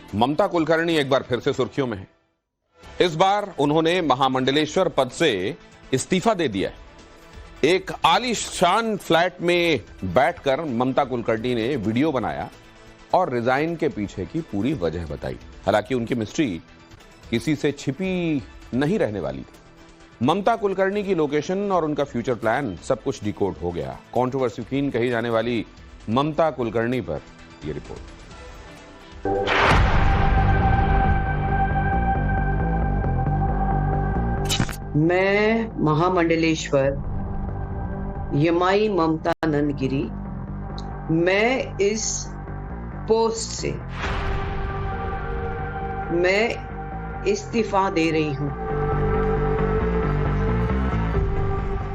ममता कुलकर्णी एक बार फिर से सुर्खियों में है। इस बार उन्होंने महामंडलेश्वर पद से इस्तीफा दे दिया है। एक आलीशान फ्लैट में बैठकर ममता कुलकर्णी ने वीडियो बनाया और रिजाइन के पीछे की पूरी वजह बताई। हालांकि उनकी मिस्ट्री किसी से छिपी नहीं रहने वाली थी। ममता कुलकर्णी की लोकेशन और उनका फ्यूचर प्लान सब कुछ डिकोड हो गया। कंट्रोवर्सी क्वीन कही जाने वाली ममता कुलकर्णी पर यह रिपोर्ट। मैं महामंडलेश्वर यमाई ममता नंदगिरी, मैं इस पोस्ट से मैं इस्तीफा दे रही हूं।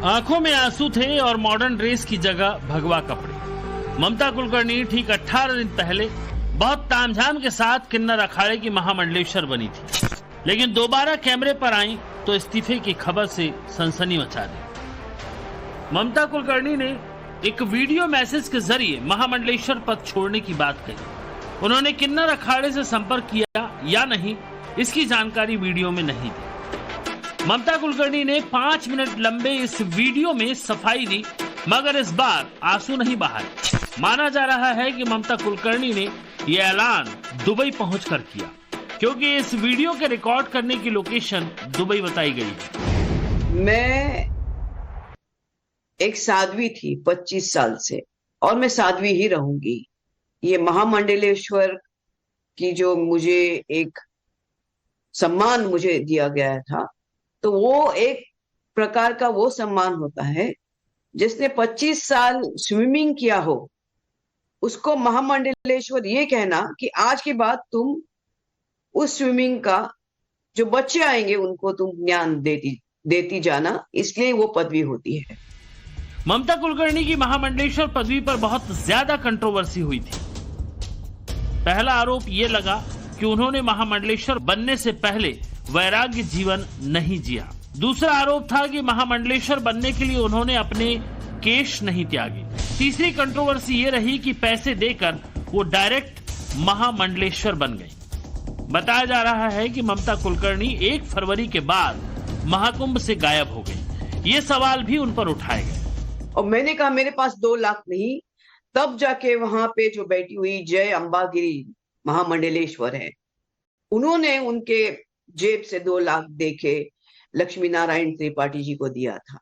आंखों में आंसू थे और मॉडर्न ड्रेस की जगह भगवा कपड़े। ममता कुलकर्णी ठीक 18 दिन पहले बहुत तामझाम के साथ किन्नर अखाड़े की महामंडलेश्वर बनी थी, लेकिन दोबारा कैमरे पर आई तो इस्तीफे की खबर से सनसनी मचा दी। ममता कुलकर्णी ने एक वीडियो मैसेज के जरिए महामंडलेश्वर पद छोड़ने की बात कही। उन्होंने किन्नर अखाड़े से संपर्क किया या नहीं, इसकी जानकारी वीडियो में नहीं दी। ममता कुलकर्णी ने 5 मिनट लंबे इस वीडियो में सफाई दी, मगर इस बार आंसू नहीं बहाए। माना जा रहा है कि ममता कुलकर्णी ने यह ऐलान दुबई पहुंचकर किया, क्योंकि इस वीडियो के रिकॉर्ड करने की लोकेशन दुबई बताई गई है। मैं एक साध्वी थी 25 साल से, और मैं साध्वी ही रहूंगी। ये महामंडलेश्वर की जो मुझे एक सम्मान मुझे दिया गया था, तो वो एक प्रकार का वो सम्मान होता है जिसने 25 साल स्विमिंग किया हो, उसको महामंडलेश्वर ये कहना कि आज के बाद तुम उस स्विमिंग का जो बच्चे आएंगे उनको तुम ज्ञान देती जाना, इसलिए वो पदवी होती है। ममता कुलकर्णी की महामंडलेश्वर पदवी पर बहुत ज्यादा कंट्रोवर्सी हुई थी। पहला आरोप ये लगा कि उन्होंने महामंडलेश्वर बनने से पहले वैराग्य जीवन नहीं जिया। दूसरा आरोप था कि महामंडलेश्वर बनने के लिए उन्होंने अपने केश नहीं त्यागे। तीसरी कंट्रोवर्सी ये रही कि पैसे देकर वो डायरेक्ट महामंडलेश्वर बन गई। बताया जा रहा है कि ममता कुलकर्णी 1 फरवरी के बाद महाकुंभ से गायब हो गई। ये सवाल भी उन पर उठाए गए और मैंने कहा मेरे पास 2 लाख नहीं, तब जाके वहां पे जो बैठी हुई जय अंबागिरी महामंडलेश्वर है, उन्होंने उनके जेब से 2 लाख देके लक्ष्मी नारायण त्रिपाठी जी को दिया था।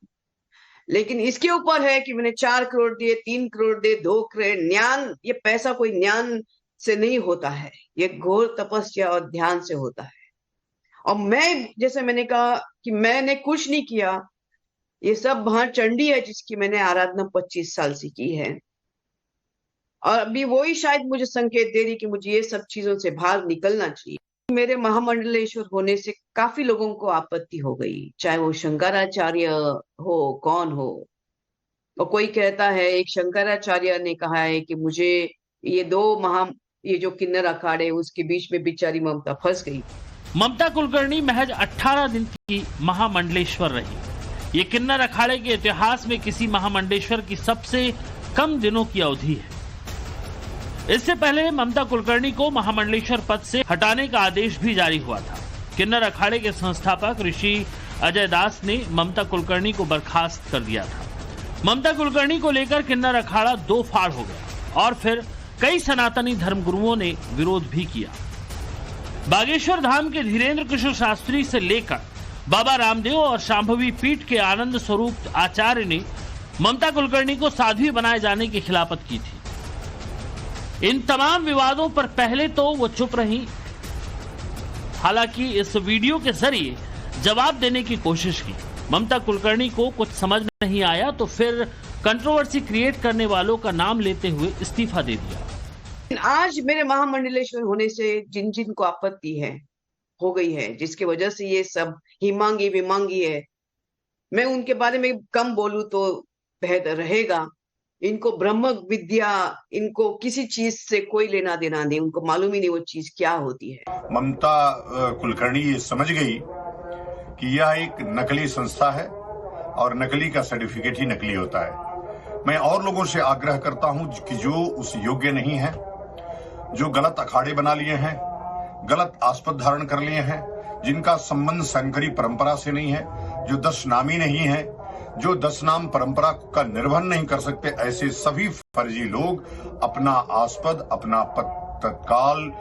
लेकिन इसके ऊपर है कि मैंने 4 करोड़ दिए, 3 करोड़ दिए, 2 करोड़। ज्ञान, ये पैसा कोई ज्ञान से नहीं होता है, ये घोर तपस्या और ध्यान से होता है। और मैं, जैसे मैंने कहा कि मैंने कुछ नहीं किया, ये सब वहां चंडी है जिसकी मैंने आराधना 25 साल से की है, और अभी वही शायद मुझे संकेत दे रही कि मुझे ये सब चीजों से बाहर निकलना चाहिए। मेरे महामंडलेश्वर होने से काफी लोगों को आपत्ति हो गई, चाहे वो शंकराचार्य हो, कौन हो। और कोई कहता है, एक शंकराचार्य ने कहा है कि मुझे ये जो किन्नर अखाड़े उसके बीच में बेचारी ममता फंस गई। ममता कुलकर्णी महज 18 दिन की महामंडलेश्वर रही। ये किन्नर अखाड़े के इतिहास में किसी महामंडलेश्वर की सबसे कम दिनों की अवधि है। इससे पहले ममता कुलकर्णी को महामंडलेश्वर पद से हटाने का आदेश भी जारी हुआ था। किन्नर अखाड़े के संस्थापक ऋषि अजय दास ने ममता कुलकर्णी को बर्खास्त कर दिया था। ममता कुलकर्णी को लेकर किन्नर अखाड़ा 2 फाड़ हो गया और फिर कई सनातनी धर्मगुरुओं ने विरोध भी किया। बागेश्वर धाम के धीरेन्द्र कृष्ण शास्त्री से लेकर बाबा रामदेव और शांभवी पीठ के आनंद स्वरूप आचार्य ने ममता कुलकर्णी को साध्वी बनाए जाने की खिलाफत की थी। इन तमाम विवादों पर पहले तो वो चुप रही, हालांकि इस वीडियो के जरिए जवाब देने की कोशिश की। ममता कुलकर्णी को कुछ समझ नहीं आया तो फिर कंट्रोवर्सी क्रिएट करने वालों का नाम लेते हुए इस्तीफा दे दिया। आज मेरे महामंडलेश्वर होने से जिन जिन को आपत्ति है हो गई है, जिसकी वजह से ये सब हिमांगी विमांगी है, मैं उनके बारे में कम बोलूं तो बेहतर रहेगा। इनको ब्रह्म विद्या, इनको किसी चीज से कोई लेना देना नहीं, उनको मालूम ही नहीं वो चीज क्या होती है। ममता कुलकर्णी ये समझ गई कि यह एक नकली संस्था है और नकली का सर्टिफिकेट ही नकली होता है। मैं और लोगों से आग्रह करता हूं कि जो उस योग्य नहीं है, जो गलत अखाड़े बना लिए हैं, गलत आस्पद धारण कर लिए हैं, जिनका संबंध शंकरी परंपरा से नहीं है, जो 10 नामी नहीं है, जो 10 नाम परंपरा का निर्वहन नहीं कर सकते, ऐसे सभी फर्जी लोग अपना आस्पद, अपना पद तत्काल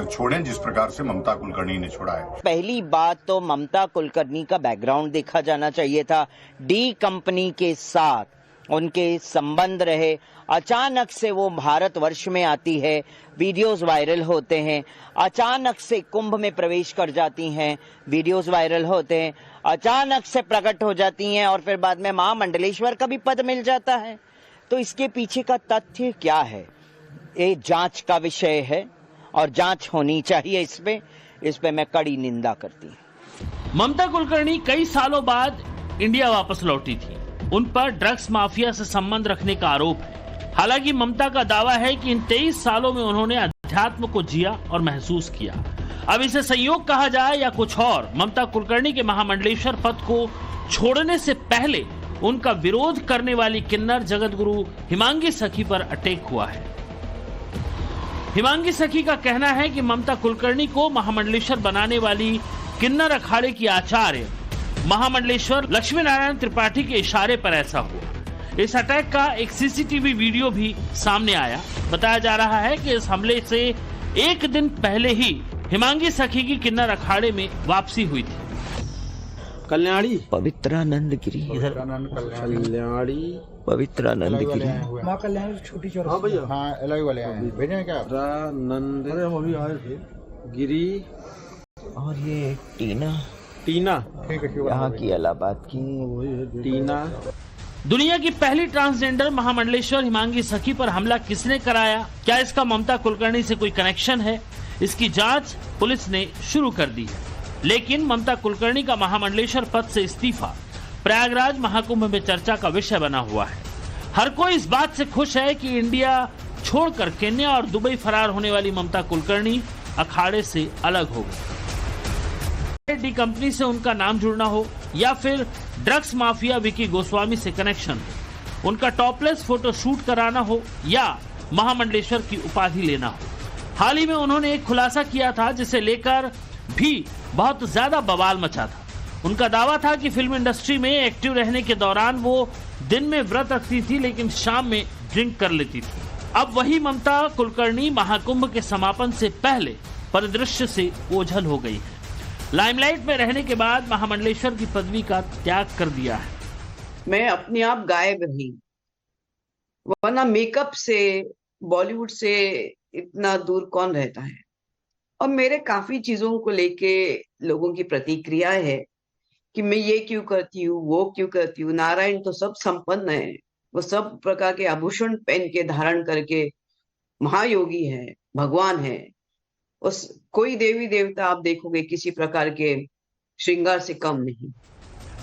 छोड़ें, जिस प्रकार से ममता कुलकर्णी ने छोड़ा है। पहली बात तो ममता कुलकर्णी का बैकग्राउंड देखा जाना चाहिए था। डी कंपनी के साथ उनके संबंध रहे, अचानक से वो भारतवर्ष में आती है, वीडियोस वायरल होते हैं, अचानक से कुंभ में प्रवेश कर जाती हैं, वीडियोस वायरल होते हैं, अचानक से प्रकट हो जाती हैं और फिर बाद में महामंडलेश्वर का भी पद मिल जाता है। तो इसके पीछे का तथ्य क्या है, ये जांच का विषय है और जांच होनी चाहिए। इस पे मैं कड़ी निंदा करती हूँ। ममता कुलकर्णी कई सालों बाद इंडिया वापस लौटी थी। उन पर ड्रग्स माफिया से संबंध रखने का आरोप है। हालांकि ममता का दावा है कि इन 23 सालों में उन्होंने अध्यात्म को जिया और महसूस किया। अब इसे संयोग कहा जाए या कुछ और, ममता कुलकर्णी के महामंडलेश्वर पद को छोड़ने से पहले उनका विरोध करने वाली किन्नर जगतगुरु हिमांगी सखी पर अटैक हुआ है। हिमांगी सखी का कहना है कि ममता कुलकर्णी को महामंडलेश्वर बनाने वाली किन्नर अखाड़े की आचार्य महामंडलेश्वर लक्ष्मी नारायण त्रिपाठी के इशारे पर ऐसा हुआ। इस अटैक का एक सीसीटीवी वीडियो भी सामने आया। बताया जा रहा है कि इस हमले से एक दिन पहले ही हिमांगी सखी की किन्नर अखाड़े में वापसी हुई थी। कल्याणी पवित्रानंद गिरी, कल्याणी पवित्रानंद गिरी, माँ कल्याणी छोटी चौराहा। हाँ भैया, हाँ अलग वाले हैं, भेजे क्या? पवित्रानंद गिरी और ये टीना यहाँ की इलाहाबाद की टीना। दुनिया की पहली ट्रांसजेंडर महामंडलेश्वर हिमांगी सखी पर हमला किसने कराया, क्या इसका ममता कुलकर्णी से कोई कनेक्शन है, इसकी जांच पुलिस ने शुरू कर दी है। लेकिन ममता कुलकर्णी का महामंडलेश्वर पद से इस्तीफा प्रयागराज महाकुंभ में चर्चा का विषय बना हुआ है। हर कोई इस बात से खुश है कि इंडिया छोड़कर केन्या और दुबई फरार होने वाली ममता कुलकर्णी अखाड़े से अलग हो गई। डी कंपनी से उनका नाम जुड़ना हो या फिर ड्रग्स माफिया विकी गोस्वामी से कनेक्शन हो, उनका टॉपलेस फोटो शूट कराना हो या महामंडलेश्वर की उपाधि लेना हो। हाल ही में उन्होंने एक खुलासा किया था जिसे लेकर भी बहुत ज्यादा बवाल मचा था। उनका दावा था कि फिल्म इंडस्ट्री में एक्टिव रहने के दौरान वो दिन में व्रत रखती थी लेकिन शाम में ड्रिंक कर लेती थी। अब वही ममता कुलकर्णी महाकुंभ के समापन से पहले परिदृश्य से ओझल हो गई है। लाइमलाइट में रहने के बाद महामंडलेश्वर की पदवी का त्याग कर दिया है। मैं अपने आप गायब रही, वरना मेकअप से, बॉलीवुड से इतना दूर कौन रहता है। और मेरे काफी चीजों को लेके लोगों की प्रतिक्रिया है कि मैं ये क्यों करती हूँ, वो क्यों करती हूँ। नारायण तो सब संपन्न है, वो सब प्रकार के आभूषण पहन के धारण करके महायोगी है, भगवान है। उस कोई देवी देवता आप देखोगे किसी प्रकार के श्रृंगार से कम नहीं।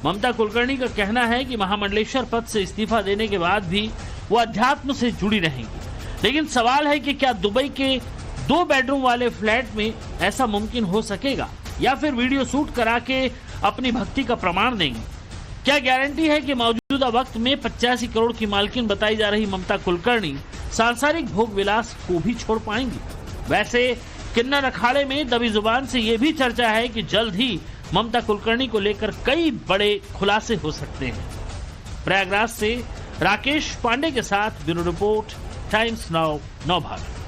ममता कुलकर्णी का कहना है कि महामंडलेश्वर पद से इस्तीफा देने के बाद भी वो अध्यात्म से जुड़ी रहेंगी। लेकिन सवाल है कि क्या दुबई के 2 बेडरूम वाले फ्लैट में ऐसा मुमकिन हो सकेगा या फिर वीडियो शूट करा के अपनी भक्ति का प्रमाण देंगे। क्या गारंटी है कि मौजूदा वक्त में 85 करोड़ की मालकिन बताई जा रही ममता कुलकर्णी सांसारिक भोग विलास को भी छोड़ पाएंगी। वैसे किन्नर अखाड़े में दबी जुबान से ये भी चर्चा है कि जल्द ही ममता कुलकर्णी को लेकर कई बड़े खुलासे हो सकते हैं। प्रयागराज से राकेश पांडे के साथ ब्यूरो रिपोर्ट, टाइम्स नाउ, नव भारत।